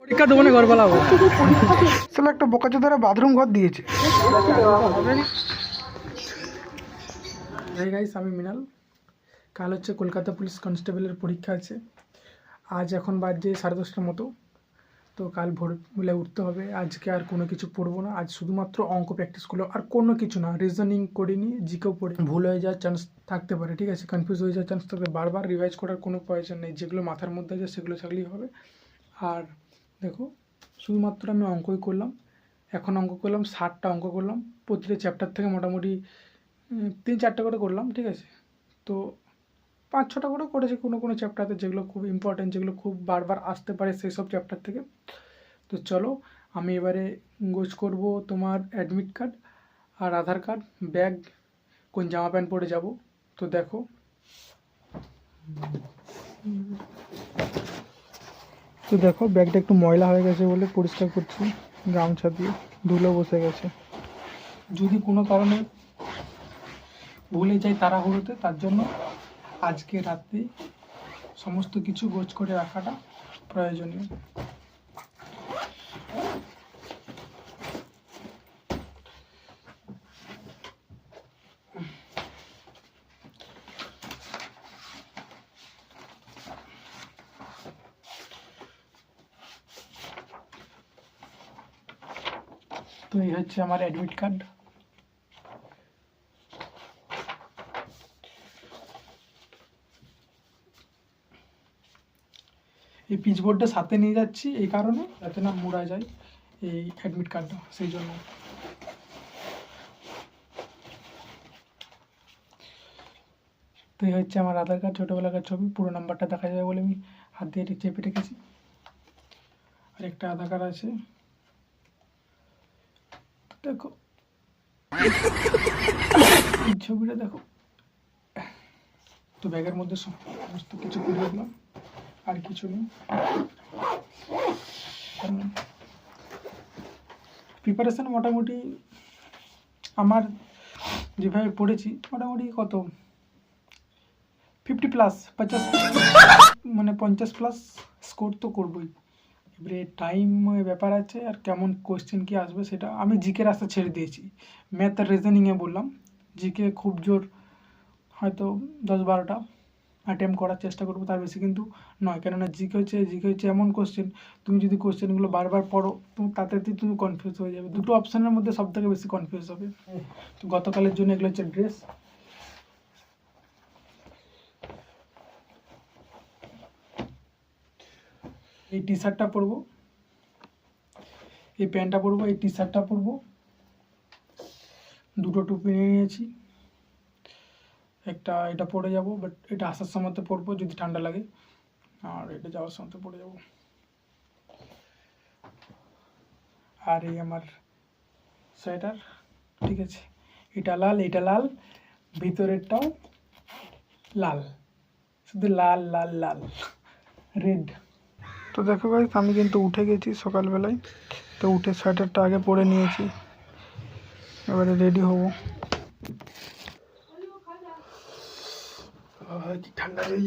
পরীক্ষা দেবো না ঘর পালাবো। আসলে একটা বোকাচোদারা বাথরুম ঘর দিয়েছে। হাই গাইস, আমি মৃণাল। কাল হচ্ছে কলকাতা পুলিশ কনস্টেবলের পরীক্ষা আছে। আজ এখন বাজে 10:30টার মতো। তো কাল ভোরবেলায় উঠতে হবে। আজকে আর কোনো কিছু পড়বো না। আজ শুধুমাত্র অঙ্ক প্র্যাকটিস করলো, আর কোনো কিছু না। রিজনিং করিনি, জিকেও পড়ি। ভুল হয়ে যাওয়ার চান্স থাকতে পারে, ঠিক আছে, কনফিউজ হয়ে যাওয়ার চান্স থাকবে। বারবার রিভাইজ করার কোনো প্রয়োজন নেই। যেগুলো মাথার মধ্যে আছে সেগুলো থাকলেই হবে। আর দেখো, শুধুমাত্র আমি অঙ্কই করলাম। এখন অঙ্ক করলাম 60টা অঙ্ক করলাম। প্রতিটা চ্যাপ্টার থেকে মোটামুটি 3-4টে করে করলাম, ঠিক আছে। তো 5-6টা করে করেছি কোনো কোনো চ্যাপ্টারে, যেগুলো খুব ইম্পর্টেন্ট, যেগুলো খুব বারবার আসতে পারে সেই সব চ্যাপ্টার থেকে। তো চলো, আমি এবারে গোছ করব তোমার অ্যাডমিট কার্ড আর আধার কার্ড, ব্যাগ, কোন জামা প্যান্ট পরে যাব। তো দেখো, ব্যাগটা একটু ময়লা হয়ে গেছে বলে পরিষ্কার করছি গামছা দিয়ে, ধুলো বসে গেছে। যদি কোনো কারণে ভুলে যাই তাড়াহুড়োতে, তার জন্য আজকে রাতে সমস্ত কিছু গোছ করে রাখাটা প্রয়োজনীয়। তো এই হচ্ছে আমার অ্যাডমিট কার্ড। এই পিচবোর্ডটা সাথে নিয়ে যাচ্ছি এই কারণে, যাতে না মুড়া যায় এই অ্যাডমিট কার্ডটা, সেই জন্য। তো এই হচ্ছে আমার আধার কার্ড, ছোটোবেলাকার ছবি। পুরো নাম্বারটা দেখা যাবে বলে আমি হাত দিয়ে এটা চেপে রেখেছি। আর একটা আধার কার্ড আছে, দেখো এই ছবিটা দেখো। তো ব্যাগের মধ্যে সমস্ত কিছু করে রাখলাম, আর কিছু নেই। প্রিপারেশান মোটামুটি আমার যেভাবে পড়েছি, মোটামুটি কত 50+, 50, মানে 50+ স্কোর তো করবই। এবারে টাইম ব্যাপার আছে, আর কেমন কোয়েশ্চেন কি আসবে সেটা। আমি জিকে রাস্তা ছেড়ে দিয়েছি, ম্যাথ আর রিজনিংয়ে বললাম। জিকে খুব জোর হয়তো 10-12টা অ্যাটেম্প্ট করার চেষ্টা করবো, তার বেশি কিন্তু নয়। কেননা জিকে হচ্ছে এমন কোশ্চেন, তুমি যদি কোশ্চেনগুলো বারবার পড়ো তাতে তুমি কনফিউজ হয়ে যাবে। দুটো অপশানের মধ্যে সব থেকে বেশি কনফিউজ হবে। তো গতকালের জন্য এগুলো হচ্ছে ড্রেস। এই টি শার্টটা পরবো, এই প্যান্টটা পরবো, এই টি শার্টটা পরবো। দুটো টুপি নিয়ে নিয়েছি। একটা এটা পরে যাব, বাট এটা আসার সময়তে পরবো যদি ঠান্ডা লাগে, আর এটা যাওয়ার সময়তে পরে যাব। আর এই আমার সোয়েটার, ঠিক আছে। এটা লাল, ভিতরেরটাও লাল, শুধু লাল লাল লাল, রেড। তো দেখো গাইস, আমি কিন্তু উঠে গেছি সকালবেলায়। তো উঠে সোয়েটারটা আগে পরে নিয়েছি, এবারে রেডি হবো। কি ঠান্ডা রে!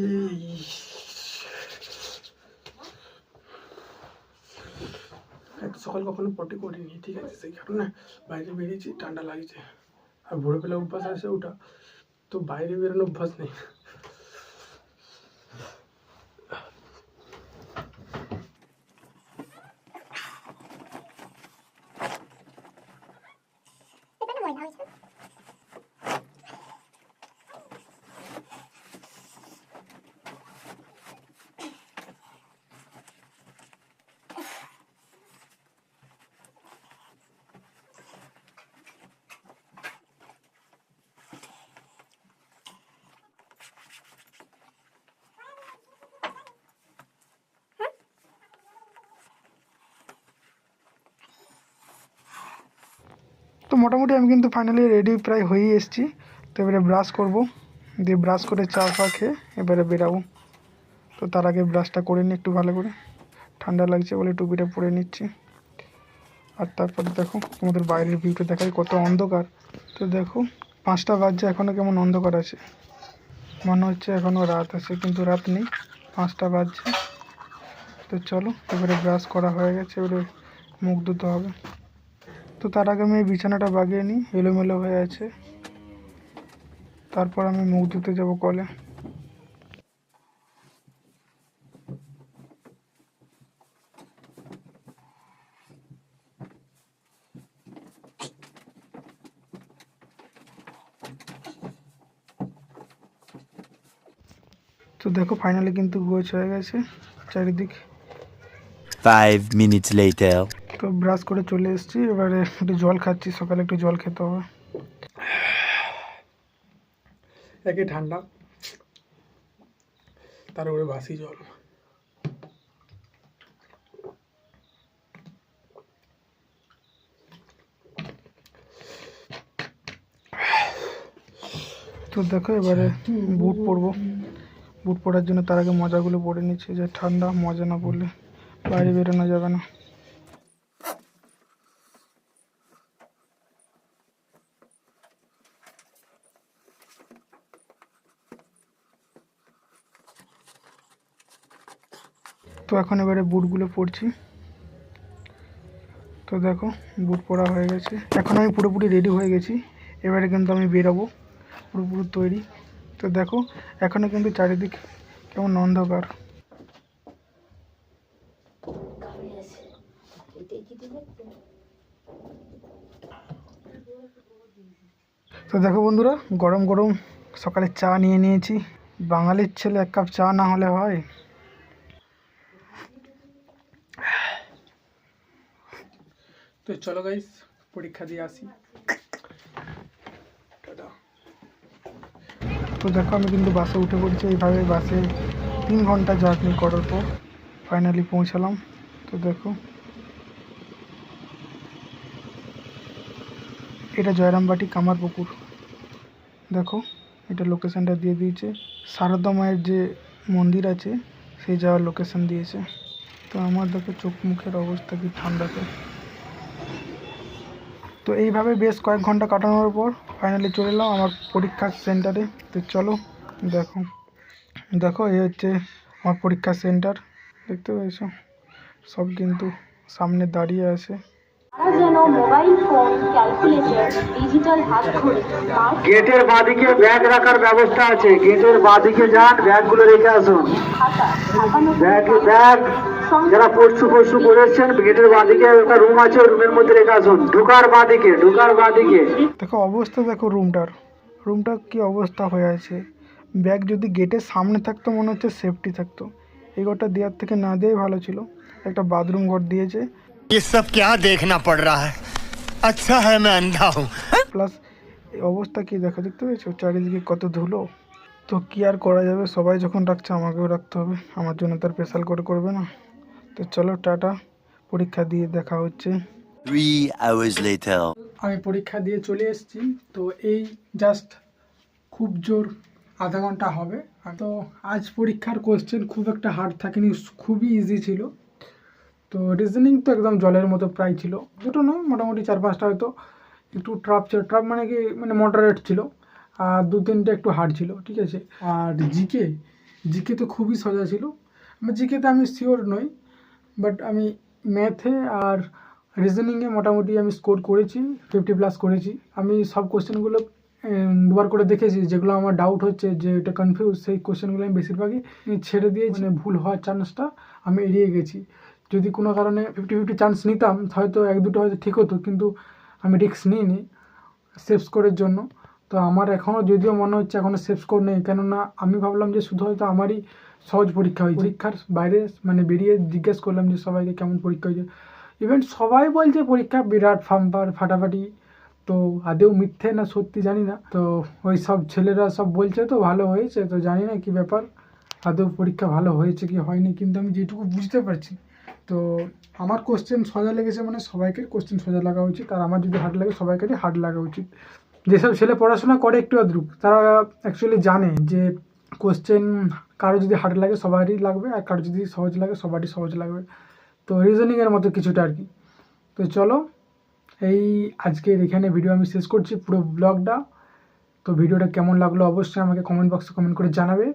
সকাল কখনো পটি করিনি, ঠিক আছে, সেই কারণে বাইরে বেরিয়েছি, ঠান্ডা লাগছে। আর ভোরবেলা অভ্যাস আছে ওটা, তো বাইরে বেরোনো অভ্যাস নেই। তো মোটামুটি আমি কিন্তু ফাইনালি রেডি প্রায় হয়েই এসেছি। তো এবারে ব্রাশ করব, দিয়ে ব্রাশ করে চা খেয়ে এবারে বেরাবো। তো তার আগে ব্রাশটা করে নিই একটু ভালো করে, ঠান্ডা লাগছে বলে টুপিটা পরে নিচ্ছি। আর তারপরে দেখো, তোমাদের বাইরের ভিউটা দেখাই কত অন্ধকার। তো দেখো 5টা বাজছে, এখনও কেমন অন্ধকার আছে, মনে হচ্ছে এখনও রাত আছে, কিন্তু রাত নেই, 5টা বাজছে। তো চলো এবারে ব্রাশ করা হয়ে গেছে, এবারে মুখ ধুতে হবে। তো তার আগে আমি এই বিছানাটা বাগিয়ে নিই, এলোমেলো হয়ে আছে, তারপর আমি মুখ ধুতে যাব কলে। তো দেখো ফাইনালি কিন্তু গোছ হয়ে গেছে চারিদিক। 5 minutes later. তো ব্রাশ করে চলে এসেছি, এবারে একটু জল খাচ্ছি, সকালে একটু জল খেতে হবে। একে ঠান্ডা, তার উপরে বাসি জল। তো দেখো এবারে বুট পরবো। বুট পরার জন্য তার আগে মজাগুলো পরে নিচ্ছি, যে ঠান্ডা মজা না পড়লে বাইরে বেরোনো যাবে না। তো এখন এবারে বুটগুলো পরছি। তো দেখো বুট পরা হয়ে গেছে, এখন আমি পুরোপুরি রেডি হয়ে গেছি। এবারে কিন্তু আমি বেরোবো পুরোপুরি তৈরি। তো দেখো এখনও কিন্তু চারিদিক কেমন অন্ধকার। তো দেখো বন্ধুরা, গরম গরম সকালে চা নিয়ে নিয়েছি। বাঙালির ছেলে, এক কাপ চা না হলে হয়? তো চলো গাইস, পরীক্ষা দিয়ে আসি। তো দেখো আমি কিন্তু বাসে উঠে পড়ছি। এইভাবে বাসে 3 ঘন্টা জার্নি করার পর ফাইনালি পৌঁছালাম। তো দেখো এটা জয়রামবাটি কামারপুকুর। দেখো এটা লোকেশানটা দিয়ে দিয়েছে, সারদা মায়ের যে মন্দির আছে সেই যাওয়ার লোকেশান দিয়েছে। তো আমার দেখো চোখ মুখের অবস্থা কি ঠান্ডাতে। তো এইভাবে বেশ কয়েক ঘন্টা কাটানোর পর ফাইনালি চলে এলাম আমার পরীক্ষার সেন্টারে। তো চলো দেখো, দেখো এই হচ্ছে আমার পরীক্ষার সেন্টার, দেখতে পেয়েছো? সব কিন্তু সামনে দাঁড়িয়ে আছে। যেন মোবাইল ফোন, ক্যালকুলেটর, ডিজিটাল হাতঘড়ি, স্মার্ট গেটের বাঁদিকে ব্যাগ রাখার ব্যবস্থা আছে, গেটের বাঁদিকে যান, ব্যাগগুলো রেখে আসুন। খাতা, ছাপানো ব্যাগ যারা পরশু করেছেন, গেটের বাঁদিকে একটা রুম আছে, ওই রুমের মধ্যে রেখে আসুন। ঢোকার বাঁদিকে দেখো অবস্থা, দেখো রুমটার কি অবস্থা হয়ে আছে। ব্যাগ যদি গেটের সামনে থাকতো মনে হচ্ছে সেফটি থাকতো। এই ঘরটা দেওয়ার থেকে না দেওয়াই ভালো ছিল। একটা বাথরুম ঘর দিয়েছে, ये सब क्या देखना पड़ रहा है? अच्छा है मैं अंधा हूँ। প্লাস এই অবস্থা কি দেখো, দেখতে পেয়েছো চারিদিকে কত ধুলো। তো কি আর করা যাবে, সবাই যখন রাখছে আমাকেও রাখতে হবে, আমার জন্য তার স্পেশাল করে করবে না। তো চলো টাটা, পরীক্ষা দিয়ে দেখা হচ্ছে। 3 hours later. আমি পরীক্ষা দিয়ে চলে এসেছি। তো এই জাস্ট খুব জোর আধা ঘন্টা হবে। তো আজ পরীক্ষার কোশ্চেন খুব একটা হার্ড থাকেনি, খুবই ইজি ছিল। তো রিজনিং তো একদম জলের মতো প্রায় ছিল, দুটো নয় মোটামুটি 4-5টা হয়তো একটু ট্রাপ ছিল, ট্রাপ মানে কি মানে মডারেট ছিল, আর 2-3টে একটু হার্ড ছিল, ঠিক আছে। আর জিকে তো খুবই সোজা ছিল। জিকেতে আমি শিওর নই, বাট আমি ম্যাথে আর রিজনিংয়ে মোটামুটি আমি স্কোর করেছি, 50+ করেছি। আমি সব কোশ্চেনগুলো দুবার করে দেখেছি, যেগুলো আমার ডাউট হচ্ছে যে এটা কনফিউজ, সেই কোশ্চেনগুলো আমি বেশিরভাগই ছেড়ে দিয়ে, মানে ভুল হওয়ার চান্সটা আমি এড়িয়ে গেছি। যদি কোনো কারণে 50-50 চান্স নিতাম হয়তো 1-2টো হয়তো ঠিক হতো, কিন্তু আমি রিস্ক নিইনি সেফ স্কোরের জন্য। তো আমার এখনও যদিও মনে হচ্ছে এখনও সেফ স্কোর নেই, কেননা আমি ভাবলাম যে শুধু হয়তো আমারই সহজ পরীক্ষা হয়েছে। পরীক্ষার বাইরে মানে বেরিয়ে জিজ্ঞেস করলাম যে সবাইকে কেমন পরীক্ষা হয়েছে, ইভেন সবাই বলছে পরীক্ষা বিরাট ফাম্পার ফাটাফাটি। তো আদেও মিথ্যে না সত্যি জানি না। তো ওই সব ছেলেরা সব বলছে তো ভালো হয়েছে, তো জানি না কী ব্যাপার, আদৌ পরীক্ষা ভালো হয়েছে কি হয়নি। কিন্তু আমি যেটুকু বুঝতে পারছি, তো আমার কোশ্চেন সোজা লেগেছে, মানে সবাইকে কোশ্চেন সোজা লাগা উচিত, আর আমার যদি হার্ড লাগে সবাইকারই হার্ড লাগা উচিত। যেসব ছেলে পড়াশোনা করে একটু আধটু, তারা অ্যাকচুয়ালি জানে যে কোশ্চেন কারো যদি হার্ড লাগে সবারই লাগবে, আর কারো যদি সহজ লাগে সবারই সহজ লাগবে। তো রিজনিংয়ের মতো কিছুটা আর কি। তো চলো এই আজকের এখানে ভিডিও আমি শেষ করছি পুরো ব্লগটা। তো ভিডিওটা কেমন লাগলো অবশ্যই আমাকে কমেন্ট বক্সে কমেন্ট করে জানাবে।